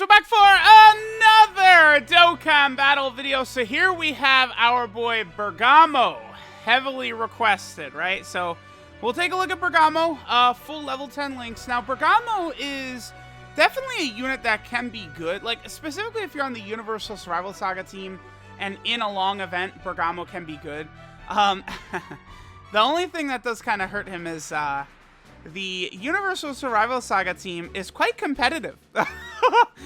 guys, we're back for another Dokkan battle video. So here we have our boy Bergamo, heavily requested, right? So we'll take a look at Bergamo, full level 10 links. Now Bergamo is definitely a unit that can be good, like specifically if you're on the Universal Survival Saga team and in a long event, Bergamo can be good. The only thing that does kind of hurt him is the Universal Survival Saga team is quite competitive.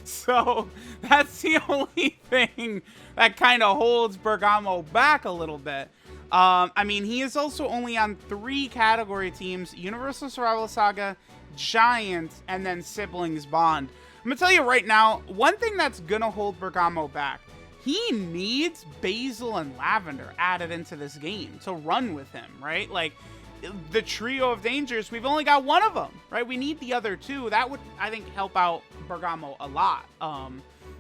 So that's the only thing that kind of holds Bergamo back a little bit. I mean, he is also only on 3 category teams: Universal Survival Saga, Giant, and then Siblings Bond. I'm gonna tell you right now, one thing that's gonna hold Bergamo back, he needs Basil and Lavender added into this game to run with him, right? Like, the trio of dangers, we've only got one of them, right? We need the other 2. That would, I think, help out Bergamo a lot. I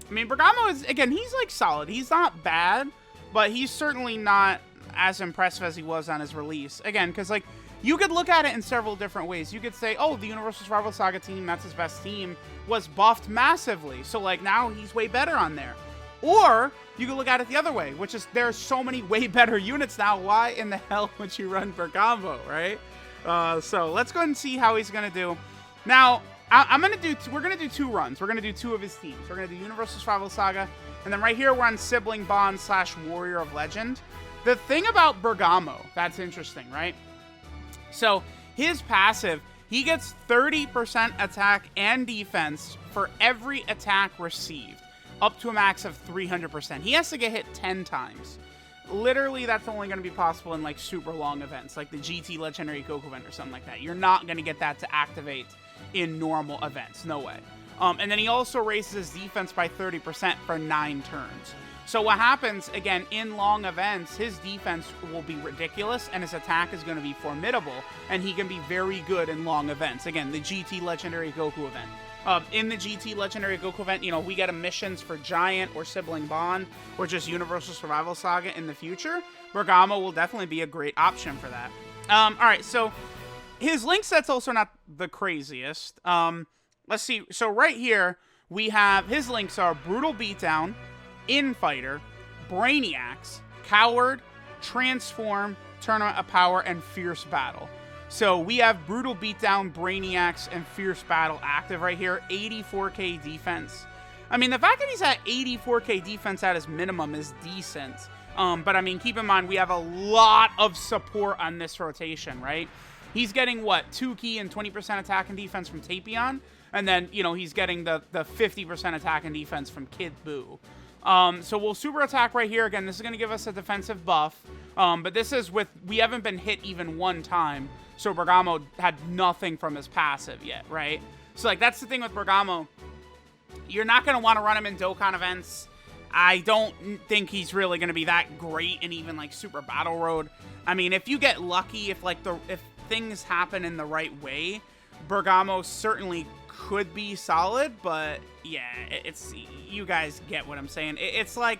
mean, Bergamo is, again, he's like solid. He's not bad, but he's certainly not as impressive as he was on his release. Again, because, like, you could look at it in several different ways. You could say, oh, the Universal Survival Saga team, that's his best team, was buffed massively. So, like, now he's way better on there. Or you could look at it the other way, which is there are so many way better units now. Why in the hell would you run Bergamo, right? So let's go ahead and see how he's going to do. Now, we're going to do 2 runs. We're going to do 2 of his teams. We're going to do Universal Survival Saga. And then right here, we're on Sibling Bond / Warrior of Legend. The thing about Bergamo that's interesting, right? So his passive, he gets 30% attack and defense for every attack received, up to a max of 300%. He has to get hit 10 times. Literally, that's only going to be possible in, like, super long events, like the GT Legendary Goku event or something like that. You're not going to get that to activate in normal events. No way. And then he also raises his defense by 30% for 9 turns. So what happens, again, in long events, his defense will be ridiculous, and his attack is going to be formidable, and he can be very good in long events. Again, the GT Legendary Goku event. In the GT Legendary Goku event, you know, we get missions for Giant or Sibling Bond or just Universal Survival Saga in the future. Bergamo will definitely be a great option for that. Alright, so his link set's also not the craziest. Let's see. So right here, we have his links are Brutal Beatdown, Infighter, Brainiacs, Coward, Transform, Tournament of Power, and Fierce Battle. So we have Brutal Beatdown, Brainiacs, and Fierce Battle active right here. 84k defense. I mean, the fact that he's at 84k defense at his minimum is decent. But I mean, keep in mind, we have a lot of support on this rotation, right? He's getting, what, 2 key and 20% attack and defense from Tapion. And then, you know, he's getting the 50% attack and defense from Kid Buu. So we'll super attack right here. Again, this is going to give us a defensive buff. But this is with, we haven't been hit even one time. So Bergamo had nothing from his passive yet, right? So, like, that's the thing with Bergamo. You're not going to want to run him in Dokkan events. I don't think he's really going to be that great in even, like, Super Battle Road. I mean, if you get lucky, if things happen in the right way, Bergamo certainly could be solid. But, yeah, it's, you guys get what I'm saying. It's like,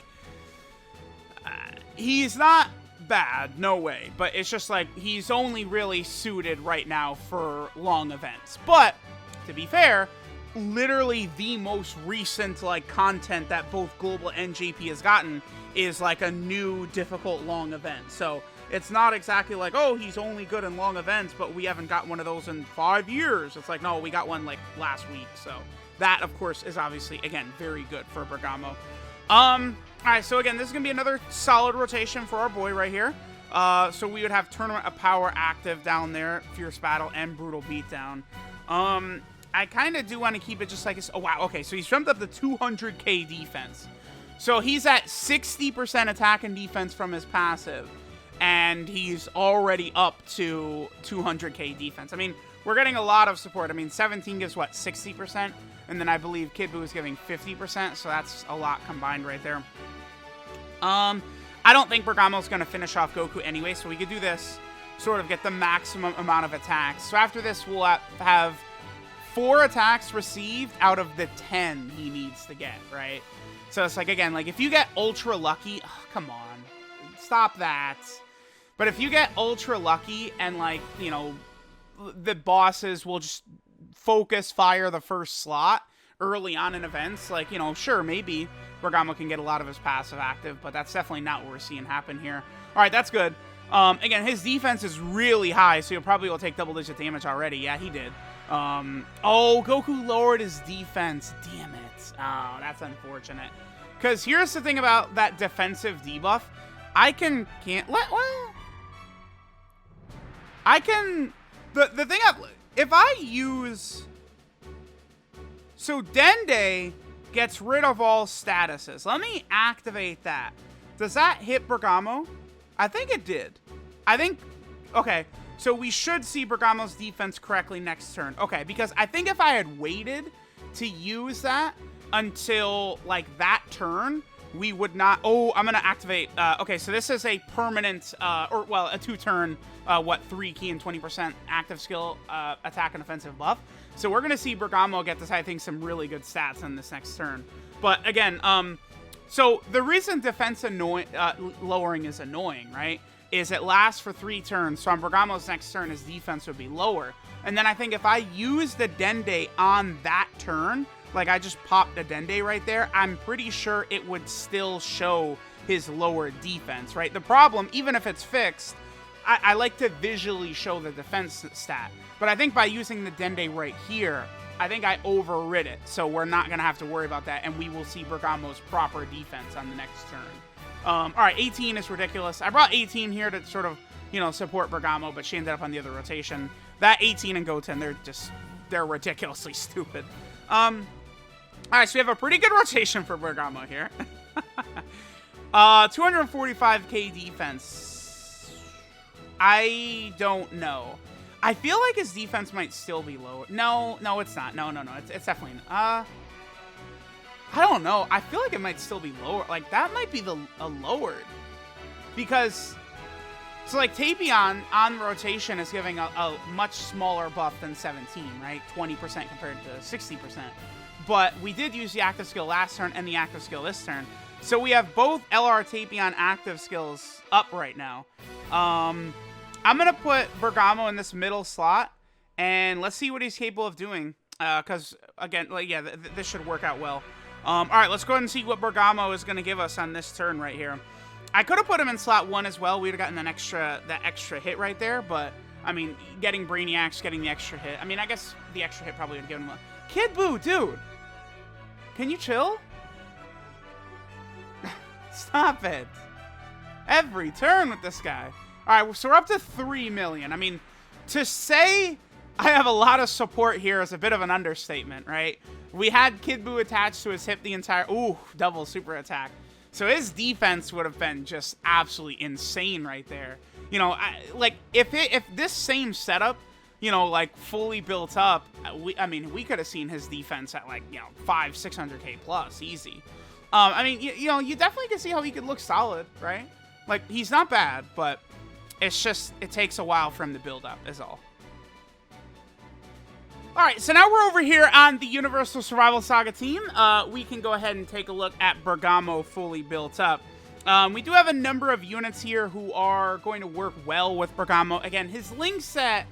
he's not bad, no way, but it's just like he's only really suited right now for long events. But to be fair, literally the most recent, like, content that both Global and JP has gotten is like a new difficult long event. So it's not exactly like, oh, he's only good in long events, but we haven't got one of those in 5 years. It's like, no, we got one like last week. So that, of course, is obviously, again, very good for Bergamo. Alright, so again, this is going to be another solid rotation for our boy right here. So we would have Tournament of Power active down there, Fierce Battle, and Brutal Beatdown. I kind of do want to keep it just like this. Oh, wow, okay, so he's jumped up to 200k defense. So he's at 60% attack and defense from his passive, and he's already up to 200k defense. I mean, we're getting a lot of support. I mean, 17 gives, what, 60%? And then I believe Kid Buu is giving 50%, so that's a lot combined right there. I don't think Bergamo's going to finish off Goku anyway, so we could do this, sort of get the maximum amount of attacks. So after this, we'll have 4 attacks received out of the 10 he needs to get, right? So it's like, again, like, if you get ultra lucky, oh, come on, stop that. But if you get ultra lucky and, like, you know, the bosses will just focus fire the first slot, early on in events. Like, you know, sure, maybe Bergamo can get a lot of his passive active, but that's definitely not what we're seeing happen here. All right, that's good. Again, his defense is really high, so he'll probably will take double-digit damage already. Yeah, he did. Oh, Goku lowered his defense. Damn it. Oh, that's unfortunate. Because here's the thing about that defensive debuff. I can... The thing... If I use... So, Dende gets rid of all statuses. Let me activate that. Does that hit Bergamo? I think it did. I think... Okay, so we should see Bergamo's defense correctly next turn. Okay, because I think if I had waited to use that until, like, that turn, we would not... Oh, I'm going to activate... okay, so this is a permanent... or, well, a 2-turn, 3 key and 20% active skill attack and offensive buff. So we're going to see Bergamo get this, I think, some really good stats on this next turn. But, again, so the reason defense lowering is annoying, right, is it lasts for 3 turns. So on Bergamo's next turn, his defense would be lower. And then I think if I use the Dende on that turn... Like, I just popped a Dende right there. I'm pretty sure it would still show his lower defense, right? The problem, even if it's fixed, I like to visually show the defense stat. But I think by using the Dende right here, I think I overrid it. So we're not going to have to worry about that. And we will see Bergamo's proper defense on the next turn. All right, 18 is ridiculous. I brought 18 here to sort of, you know, support Bergamo, but she ended up on the other rotation. That 18 and Goten, they're ridiculously stupid. All right, so we have a pretty good rotation for Bergamo here. 245k defense. I don't know. I feel like his defense might still be low. No, it's not. No. It's definitely... I don't know. I feel like it might still be lower. Like, that might be a lowered. Because... So, like, Tapion on rotation is giving a much smaller buff than 17, right? 20% compared to 60%. But we did use the active skill last turn and the active skill this turn. So we have both LR Tapion active skills up right now. I'm going to put Bergamo in this middle slot. And let's see what he's capable of doing. Because, again, like, yeah, this should work out well. All right, let's go ahead and see what Bergamo is going to give us on this turn right here. I could have put him in slot 1 as well. We would have gotten that extra hit right there. But, I mean, getting Brainiacs, getting the extra hit. I mean, I guess the extra hit probably would have given him a... Kid Buu, dude! Can you chill? Stop it. Every turn with this guy. All right, so we're up to 3 million. I mean, to say I have a lot of support here is a bit of an understatement, right? We had Kid Buu attached to his hip the entire... Ooh, double super attack. So his defense would have been just absolutely insane right there. You know, like, if this same setup... You know, like, fully built up, I mean, we could have seen his defense at, like, you know, 600k plus, easy. I mean, you know, you definitely can see how he could look solid, right? Like, he's not bad, but it's just, it takes a while for him to build up, is all. All right, so now we're over here on the Universal Survival Saga team. We can go ahead and take a look at Bergamo fully built up. We do have a number of units here who are going to work well with Bergamo. Again, his link set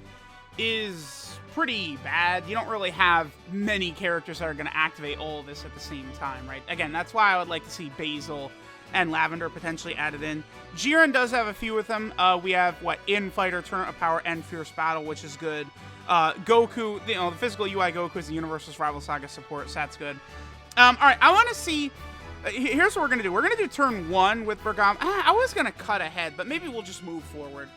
is pretty bad. You don't really have many characters that are going to activate all of this at the same time, right? Again, that's why I would like to see Basil and Lavender potentially added in. Jiren does have a few with them. We have, Infighter, Tournament of Power, and Fierce Battle, which is good. Goku, you know, the physical UI Goku is the Universal Survival Saga support, so that's good. All right, I want to see... Here's what we're going to do. We're going to do turn 1 with Bergamo. I was going to cut ahead, but maybe we'll just move forward.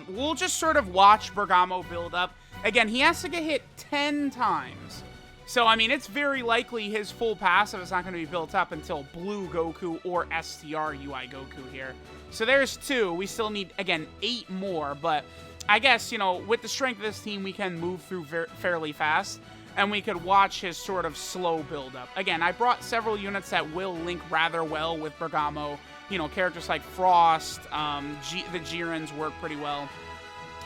We'll just sort of watch Bergamo build up. Again, he has to get hit 10 times. So, I mean, it's very likely his full passive is not going to be built up until Blue Goku or STR UI Goku here. So there's 2. We still need, again, 8 more. But I guess, you know, with the strength of this team, we can move through fairly fast. And we could watch his sort of slow build up. Again, I brought several units that will link rather well with Bergamo. You know, characters like Frost, the Jirens work pretty well.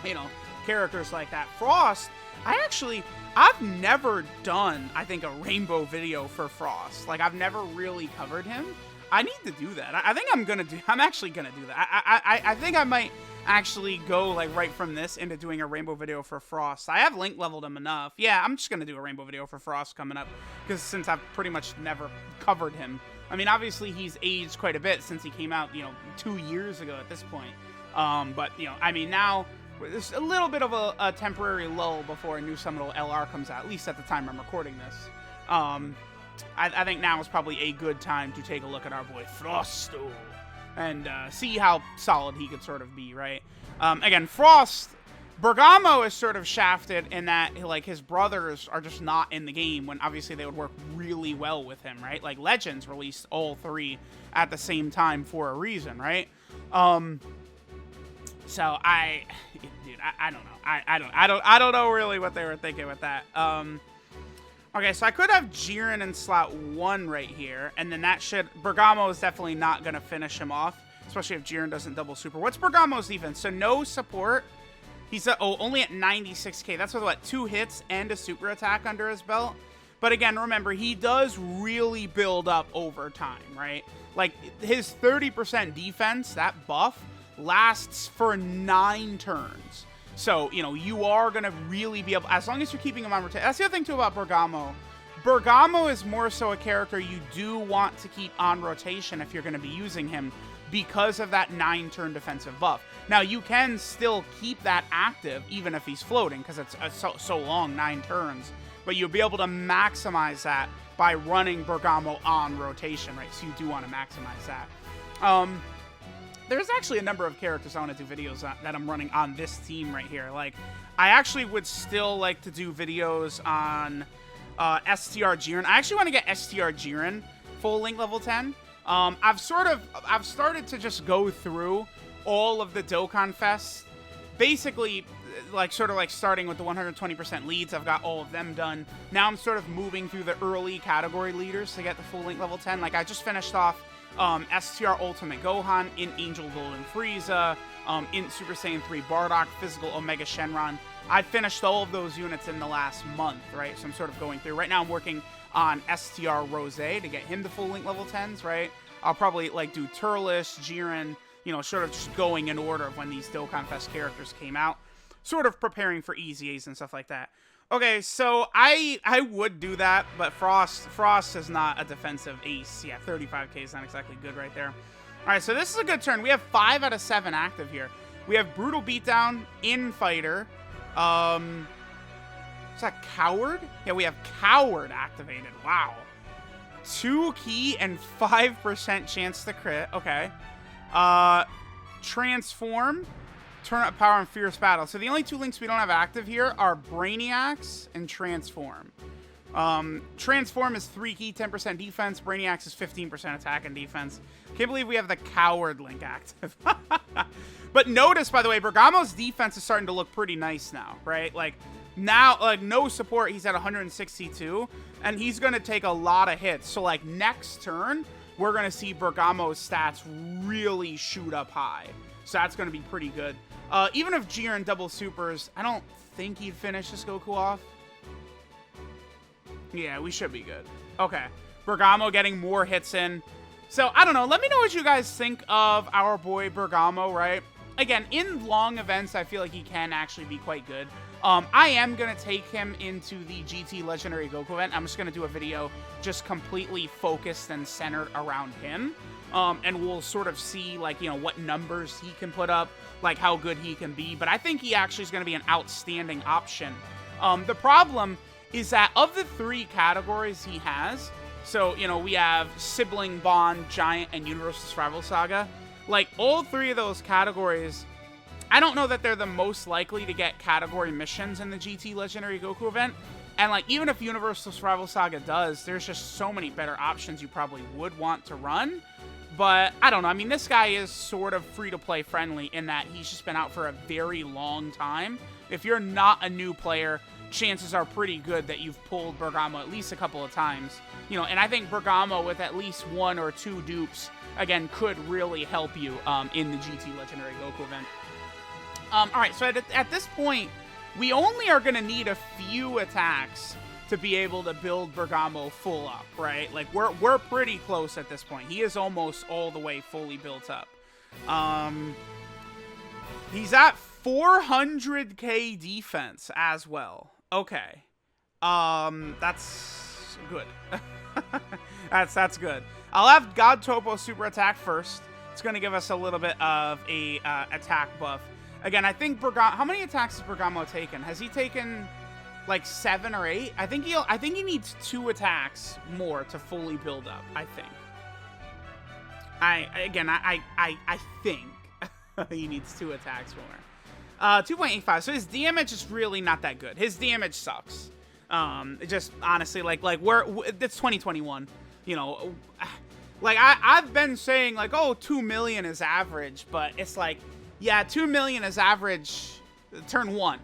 You know, characters like that. Frost, I've never done, I think, a rainbow video for Frost. Like, I've never really covered him. I need to do that. I think I'm actually gonna do that. I think I might actually go like right from this into doing a rainbow video for Frost. I have link leveled him enough. Yeah, I'm just gonna do a rainbow video for Frost coming up, because since I've pretty much never covered him. I mean, obviously he's aged quite a bit since he came out, 2 years ago at this point. But I mean, now there's a little bit of a temporary lull before a new Summonal LR comes out, at least at the time I'm recording this. I think now is probably a good time to take a look at our boy Frosto and see how solid he could sort of be, right? Again, Frost, Bergamo is sort of shafted in that, like, his brothers are just not in the game when obviously they would work really well with him, right? Like, Legends released all 3 at the same time for a reason, right? So I don't know. I don't know really what they were thinking with that. Okay, so I could have Jiren in slot 1 right here, and then that should... Bergamo is definitely not going to finish him off, especially if Jiren doesn't double super. What's Bergamo's defense? So no support. He's only at 96k. That's with, what, 2 hits and a super attack under his belt? But again, remember, he does really build up over time, right? Like, his 30% defense, that buff, lasts for 9 turns. So, you are going to really be able, as long as you're keeping him on rotation. That's the other thing, too, about Bergamo. Bergamo is more so a character you do want to keep on rotation if you're going to be using him because of that 9-turn defensive buff. Now, you can still keep that active even if he's floating because it's so long, 9 turns. But you'll be able to maximize that by running Bergamo on rotation, right? So you do want to maximize that. There's actually a number of characters I want to do videos that I'm running on this team right here. Like, I actually would still like to do videos on STR Jiren. I actually want to get STR Jiren full link level 10. I've started to just go through all of the Dokkan Fests. Basically, sort of starting with the 120% leads. I've got all of them done. Now I'm sort of moving through the early category leaders to get the full link level 10. Like, I just finished off STR Ultimate Gohan, in Angel Golden Frieza, in Super Saiyan 3 Bardock, Physical Omega Shenron. I finished all of those units in the last month, right? So I'm sort of going through. Right now I'm working on STR Rose to get him to full link level 10s, right? I'll probably do Turles, Jiren, sort of just going in order of when these Dokkan Fest characters came out. Sort of preparing for Easy A's and stuff like that. Okay, so I would do that, but Frost is not a defensive ace. Yeah, 35k is not exactly good right there. All right, so this is a good turn. We have 5 out of 7 active here. We have Brutal Beatdown, Infighter. Is that Coward? Yeah, we have Coward activated. Wow. 2 key and 5% chance to crit. Okay. Transform. Turn up power and fierce battle. So the only 2 links we don't have active here are Brainiacs and Transform. Transform is 3 key, 10% defense. Brainiacs is 15% attack and defense. Can't believe we have the Coward link active. But notice, by the way, Bergamo's defense is starting to look pretty nice now, right? Like, now, no support, he's at 162, and he's going to take a lot of hits. So, next turn, we're going to see Bergamo's stats really shoot up high. So that's going to be pretty good. Even if Jiren double supers, I don't think he'd finish this Goku off. Yeah, we should be good. Okay. Bergamo getting more hits in. So, I don't know. Let me know what you guys think of our boy Bergamo, right? Again, in long events, I feel like he can actually be quite good. I am going to take him into the GT Legendary Goku event. I'm just going to do a video just completely focused and centered around him. And we'll sort of see, what numbers he can put up, how good he can be. But I think he actually is going to be an outstanding option. The problem is that of the 3 categories he has, so, we have Sibling Bond, Giant, and Universal Survival Saga. All 3 of those categories, I don't know that they're the most likely to get category missions in the GT Legendary Goku event. And, even if Universal Survival Saga does, there's just so many better options you probably would want to run. But, I don't know. I mean, this guy is sort of free-to-play friendly in that he's just been out for a very long time. If you're not a new player, chances are pretty good that you've pulled Bergamo at least a couple of times. And I think Bergamo with at least 1 or 2 dupes, again, could really help you in the GT Legendary Goku event. All right, so at this point, we only are going to need a few attacks to be able to build Bergamo full up, right? We're pretty close at this point. He is almost all the way fully built up. He's at 400k defense as well. Okay. That's good. that's good. I'll have God Topo super attack first. It's going to give us a little bit of a attack buff. Again, I think Bergamo... How many attacks has Bergamo taken? Has he taken like 7 or 8? I think he needs 2 attacks more to fully build up, I think. I think he needs 2 attacks more. 2.85. So his damage is really not that good. His damage sucks. It just honestly it's 2021. You know, like I've been saying like, oh, 2 million is average, but it's like, yeah, 2 million is average turn 1.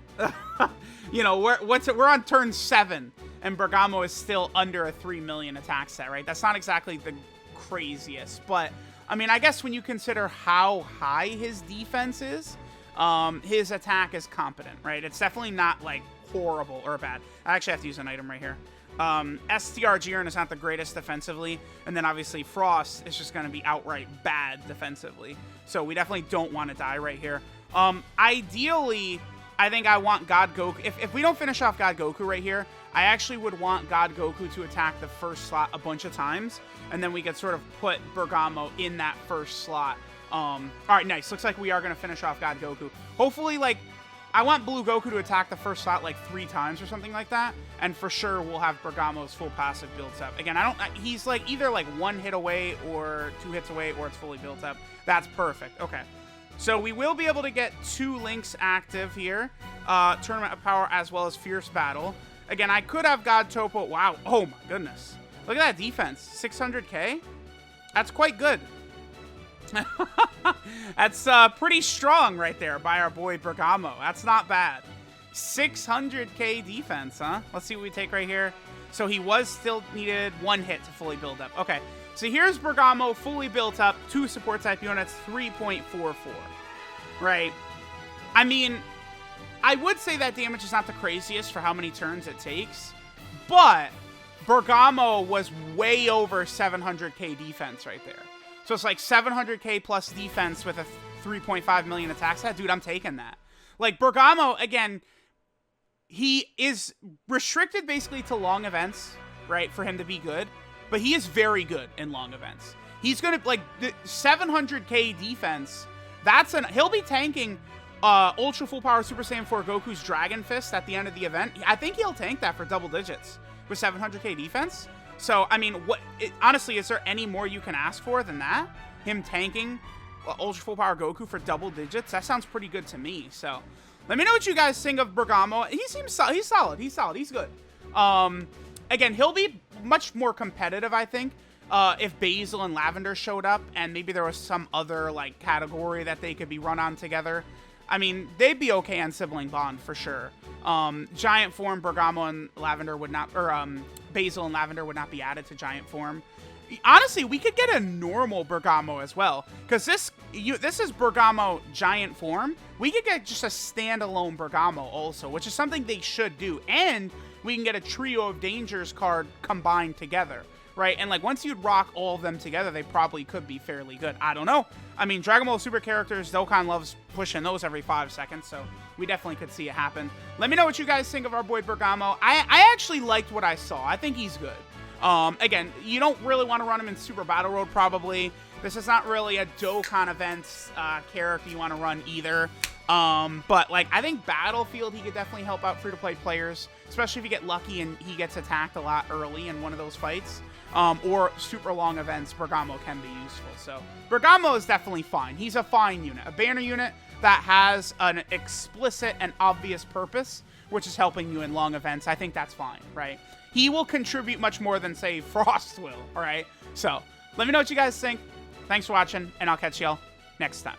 You know, we're on turn 7 and Bergamo is still under a 3 million attack set, right? That's not exactly the craziest, but I mean, I guess when you consider how high his defense is, his attack is competent, right? It's definitely not like horrible or bad. I actually have to use an item right here. STR Jiren is not the greatest defensively, and then obviously Frost is just going to be outright bad defensively. So we definitely don't want to die right here. Ideally, I think I want God Goku. If we don't finish off God Goku right here, I actually would want God Goku to attack the first slot a bunch of times, and then we could sort of put Bergamo in that first slot. All right, nice. Looks like we are going to finish off God Goku. Hopefully, like, I want Blue Goku to attack the first slot like 3 times or something like that, and for sure we'll have Bergamo's full passive built up. Again, he's like either like 1 hit away or 2 hits away, or it's fully built up. That's perfect. Okay. So we will be able to get 2 links active here. Tournament of Power as well as Fierce Battle. Again, I could have God Topo. Wow. Oh my goodness. Look at that defense. 600k? That's quite good. That's pretty strong right there by our boy Bergamo. That's not bad. 600k defense, huh? Let's see what we take right here. So he was still needed 1 hit to fully build up. Okay. So here's Bergamo fully built up. 2 support type units. 3.44. Right. I mean, I would say that damage is not the craziest for how many turns it takes, but Bergamo was way over 700k defense right there. So it's like 700k plus defense with a 3.5 million attack set. Dude, I'm taking that. Like, Bergamo, again, he is restricted basically to long events, right, for him to be good, but he is very good in long events. He's going to, like, the 700k defense, he'll be tanking Ultra Full Power Super Saiyan 4 Goku's Dragon Fist at the end of the event. I think he'll tank that for double digits with 700k defense. So, I mean, honestly, is there any more you can ask for than that? Him tanking Ultra Full Power Goku for double digits? That sounds pretty good to me. So, let me know what you guys think of Bergamo. He seems he's solid. He's solid. He's good. Again, he'll be much more competitive, I think, if Basil and Lavender showed up and maybe there was some other, like, category that they could be run on together. I mean, they'd be okay on Sibling Bond for sure. Giant Form, Bergamo and Lavender would not, or Basil and Lavender would not be added to Giant Form. Honestly, we could get a normal Bergamo as well, because this is Bergamo Giant Form. We could get just a standalone Bergamo also, which is something they should do, and we can get a Trio of Dangers card combined together, right? And like once you'd rock all of them together, they probably could be fairly good. I don't know. I mean, Dragon Ball Super characters, Dokkan loves pushing those every 5 seconds, so we definitely could see it happen. Let me know what you guys think of our boy Bergamo. I actually liked what I saw. I think he's good. Again, you don't really want to run him in Super Battle Road, probably. This is not really a Dokkan events character you want to run either. But, like, I think Battlefield, he could definitely help out free-to-play players, especially if you get lucky and he gets attacked a lot early in one of those fights. Or super long events, Bergamo can be useful. So, Bergamo is definitely fine. He's a fine unit. A banner unit that has an explicit and obvious purpose, which is helping you in long events. I think that's fine, right? He will contribute much more than, say, Frost will, all right? So, let me know what you guys think. Thanks for watching, and I'll catch y'all next time.